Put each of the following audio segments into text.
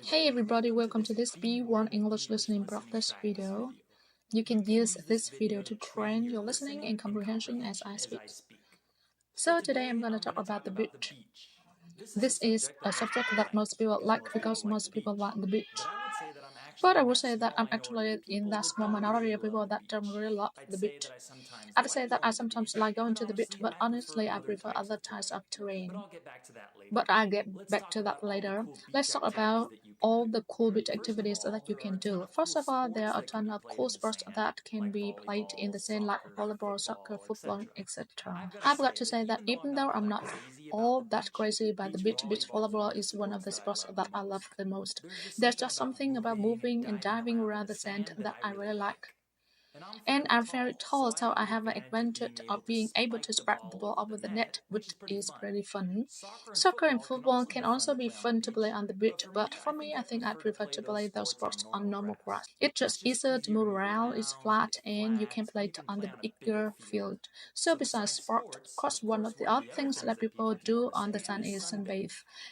Hey everybody, welcome to this B1 English listening practice video. You can use this video to train your listening and comprehension as I speak. So today I'm going to talk about the beach. This is a subject that most people like because most people like the beach. But I would say that I'm actually in that small minority of people that don't really love the beach. I'd say that I sometimes like going to the beach, but honestly I prefer other types of terrain. But I'll get back to that later. Let's talk about all the cool beach activities that you can do. First of all, there are a ton of cool sports that can be played in the sand like volleyball, soccer, football, etc. I've got to say that even though I'm not all that crazy about the beach volleyball is one of the sports that I love the most. There's just something about moving and diving around the sand that I really like. And I'm very tall, so I have an advantage of being able to spread the ball over the net, which is pretty fun. Soccer and football can also be fun to play on the beach, but for me, I think I prefer to play those sports on normal grass. It's just easier to move around, it's flat, and you can play it on the bigger field. So besides sport, of course, one of the other things that people do on the sun is sunbathe.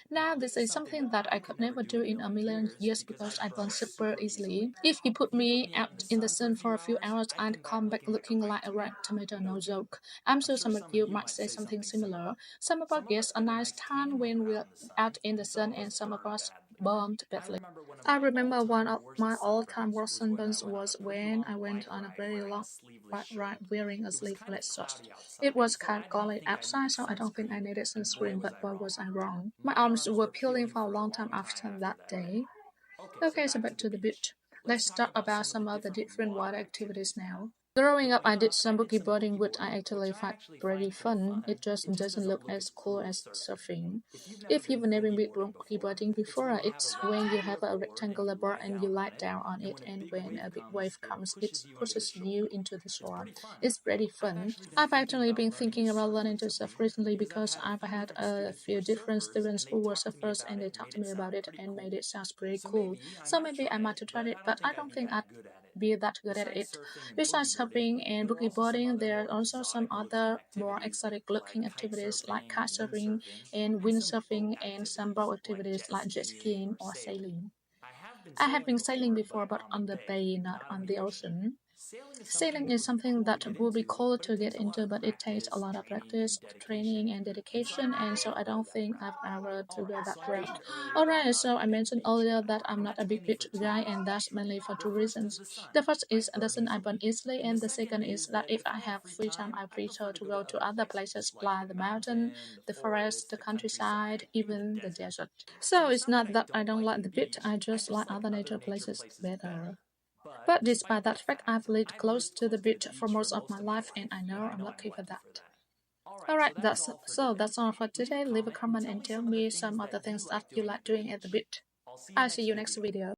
Now, this is something that I could never do in a million years because I burn super easily. If you put me out in the sun for a few hours, I'd come back looking like a red tomato, no joke. I'm sure some of you might say something similar. Some of us get a nice tan when we're out in the sun, and some of us burned badly. I remember one of my all-time worst sunburns was when I went on a very long bike ride wearing a sleeveless shirt. It was kind of cold outside, so I don't think I needed sunscreen, but boy was I wrong. My arms were peeling for a long time after that day. Okay, so back to the beach. Let's talk about some of the different water activities now. Growing up, I did some boogie boarding, which I actually find pretty fun. It just doesn't look as cool as surfing. If you've never been boogie boarding before, it's when you have a rectangular board and you lie down on it, and when a big wave comes, it pushes you into the shore. It's pretty fun. I've actually been thinking about learning to surf recently because I've had a few different students who were surfers and they talked to me about it and made it sound pretty cool. So maybe I might try it, but I don't think I'd be that good at it. Besides surfing and boogie boarding, there are also some other more exotic looking activities like kite surfing and windsurfing and some boat activities like jet skiing or sailing. I have been sailing before, but on the bay, not on the ocean. Sailing is something that would be cool to get into, but it takes a lot of practice, training, and dedication, and so I don't think I've ever to go that route. Alright, so I mentioned earlier that I'm not a big beach guy, and that's mainly for two reasons. The first is doesn't I burn easily, and the second is that if I have free time, I prefer to go to other places like the mountain, the forest, the countryside, even the desert. So it's not that I don't like the beach, I just like other nature places better. But despite that fact, I've lived close to the beach for most of my life, and I know I'm lucky for that. Alright, that's all for today. Leave a comment and tell me some of the things that you like doing at the beach. I'll see you next video.